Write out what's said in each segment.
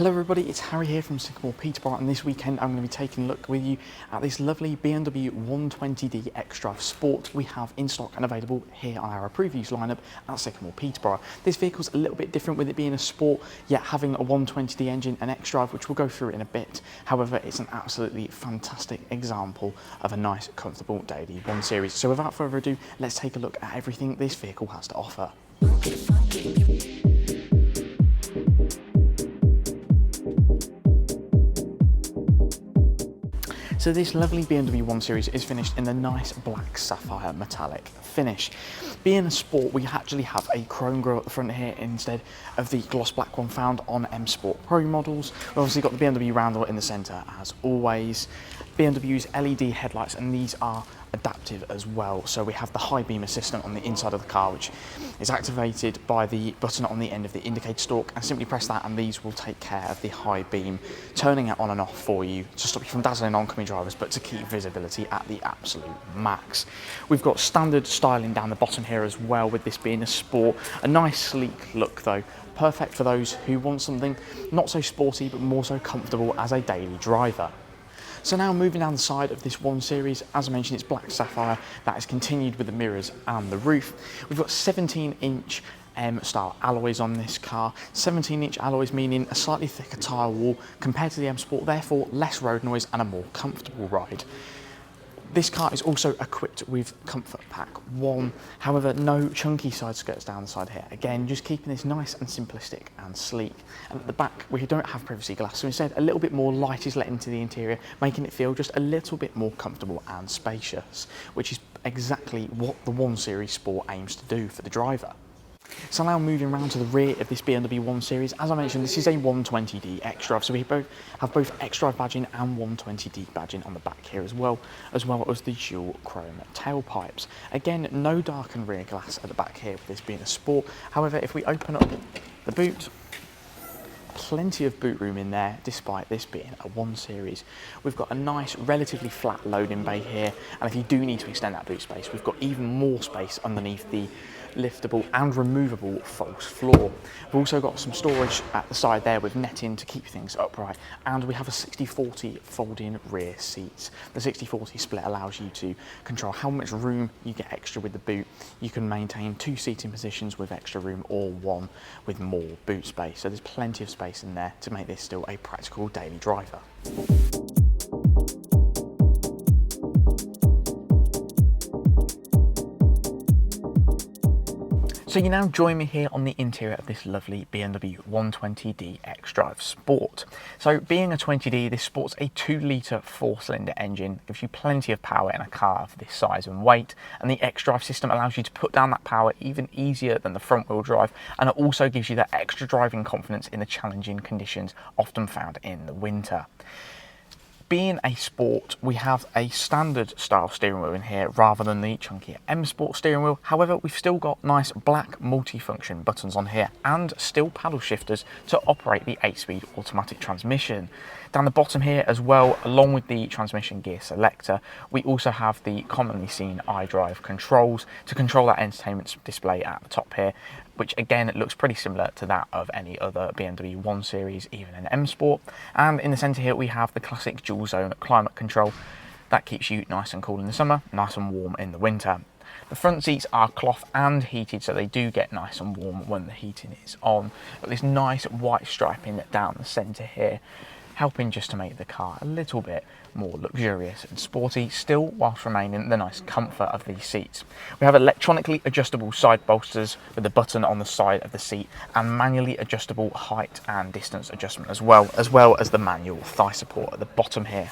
Hello everybody, it's Harry here from Sycamore Peterborough, and this weekend I'm going to be taking a look with you at this lovely BMW 120d xDrive Sport we have in stock and available here on our previews lineup at Sycamore Peterborough. This vehicle's a little bit different with it being a sport, yet having a 120d engine and xDrive, which we'll go through in a bit. However, it's an absolutely fantastic example of a nice, comfortable daily 1 Series. So without further ado, let's take a look at everything this vehicle has to offer. So this lovely BMW 1 Series is finished in the nice black sapphire metallic finish. Being a sport, we actually have a chrome grille at the front here instead of the gloss black one found on M Sport Pro models. We've obviously got the BMW roundel in the centre as always. BMW's LED headlights, and these are adaptive as well. So we have the high beam assistant on the inside of the car, which is activated by the button on the end of the indicator stalk, and simply press that and these will take care of the high beam, turning it on and off for you to stop you from dazzling oncoming drivers, but to keep visibility at the absolute max. We've got standard styling down the bottom here as well, with this being a sport. A nice sleek look though, perfect for those who want something not so sporty but more so comfortable as a daily driver. So now moving down the side of this 1 Series, as I mentioned, it's black sapphire. That is continued with the mirrors and the roof. We've got 17-inch M-style alloys on this car. 17-inch alloys meaning a slightly thicker tyre wall compared to the M Sport, therefore less road noise and a more comfortable ride. This car is also equipped with Comfort Pack 1, however no chunky side skirts down the side here. Again, just keeping this nice and simplistic and sleek. And at the back we don't have privacy glass, so instead a little bit more light is let into the interior, making it feel just a little bit more comfortable and spacious, which is exactly what the 1 Series Sport aims to do for the driver. So now moving around to the rear of this BMW 1 Series, as I mentioned, this is a 120d xDrive, so we have both xDrive badging and 120d badging on the back here as well as the dual chrome tailpipes. Again, no darkened rear glass at the back here with this being a sport. However, if we open up the boot, plenty of boot room in there despite this being a 1 Series. We've got a nice relatively flat loading bay here, and if you do need to extend that boot space, we've got even more space underneath the liftable and removable false floor. We've also got some storage at the side there with netting to keep things upright, and we have a 60/40 folding rear seats. The 60/40 split allows you to control how much room you get extra with the boot. You can maintain 2 seating positions with extra room or 1 with more boot space, so there's plenty of space in there to make this still a practical daily driver. So you now join me here on the interior of this lovely BMW 120d xDrive Sport. So being a 20d, this sports a 2-litre 4-cylinder engine, gives you plenty of power in a car of this size and weight, and the xDrive system allows you to put down that power even easier than the front-wheel drive, and it also gives you that extra driving confidence in the challenging conditions often found in the winter. Being a sport, we have a standard style steering wheel in here rather than the chunky M Sport steering wheel. However, we've still got nice black multi-function buttons on here and still paddle shifters to operate the 8-speed automatic transmission. Down the bottom here as well, along with the transmission gear selector, we also have the commonly seen iDrive controls to control that entertainment display at the top here, which again it looks pretty similar to that of any other BMW 1 Series, even an M Sport. And in the centre here we have the classic dual zone climate control that keeps you nice and cool in the summer, nice and warm in the winter. The front seats are cloth and heated, so they do get nice and warm when the heating is on. But this nice white striping down the centre here, helping just to make the car a little bit more luxurious and sporty, still whilst remaining the nice comfort of these seats. We have electronically adjustable side bolsters with the button on the side of the seat, and manually adjustable height and distance adjustment as well as the manual thigh support at the bottom here.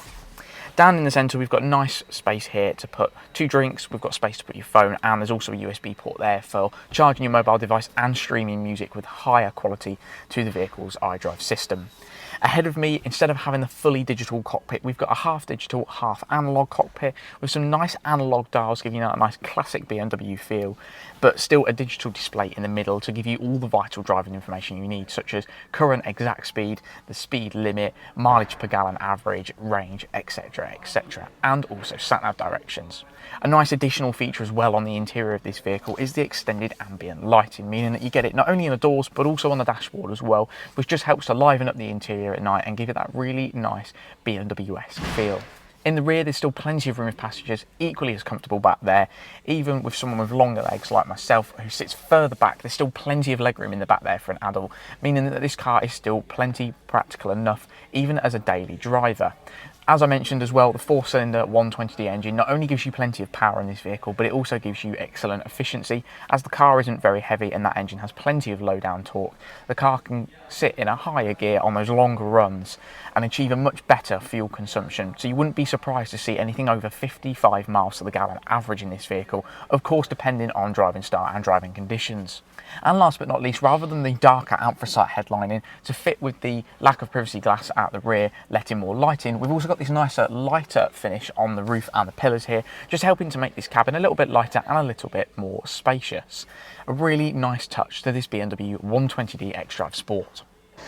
Down in the centre we've got nice space here to put 2 drinks, we've got space to put your phone, and there's also a USB port there for charging your mobile device and streaming music with higher quality to the vehicle's iDrive system. Ahead of me, instead of having the fully digital cockpit, we've got a half digital, half analog cockpit with some nice analog dials giving you that nice classic BMW feel, but still a digital display in the middle to give you all the vital driving information you need, such as current exact speed, the speed limit, mileage per gallon average, range, etc. etc., and also sat-nav directions. A nice additional feature as well on the interior of this vehicle is the extended ambient lighting, meaning that you get it not only in the doors but also on the dashboard as well, which just helps to liven up the interior at night and give it that really nice BMW-esque feel. In the rear, there's still plenty of room with passengers, equally as comfortable back there. Even with someone with longer legs like myself who sits further back, there's still plenty of legroom in the back there for an adult, meaning that this car is still plenty practical enough, even as a daily driver. As I mentioned as well, the 4-cylinder 120d engine not only gives you plenty of power in this vehicle, but it also gives you excellent efficiency, as the car isn't very heavy and that engine has plenty of low down torque. The car can sit in a higher gear on those longer runs and achieve a much better fuel consumption, so you wouldn't be surprised to see anything over 55 miles to the gallon average in this vehicle, of course depending on driving style and driving conditions. And last but not least, rather than the darker anthracite headlining, to fit with the lack of privacy glass at the rear, letting more light in, we've also got this nicer, lighter finish on the roof and the pillars here, just helping to make this cabin a little bit lighter and a little bit more spacious. A really nice touch to this BMW 120d xDrive Sport.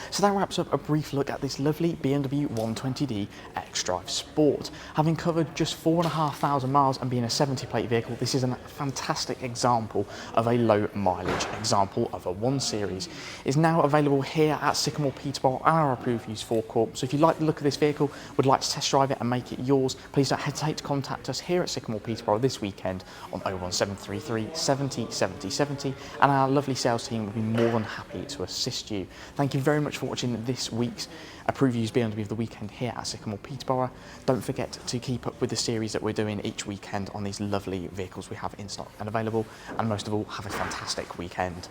So that wraps up a brief look at this lovely BMW 120d xDrive Sport. Having covered just 4,500 miles and being a 70 plate vehicle, this is a fantastic example of a low mileage example of a 1 Series. It's now available here at Sycamore Peterborough and our approved used forecourt. So if you like the look of this vehicle, would like to test drive it and make it yours, please don't hesitate to contact us here at Sycamore Peterborough this weekend on 01733 70 70 70, and our lovely sales team will be more than happy to assist you. Thank you very much for watching this week's Approved Used BMW of the weekend here at Sycamore Peterborough. Don't forget to keep up with the series that we're doing each weekend on these lovely vehicles we have in stock and available, and most of all, have a fantastic weekend.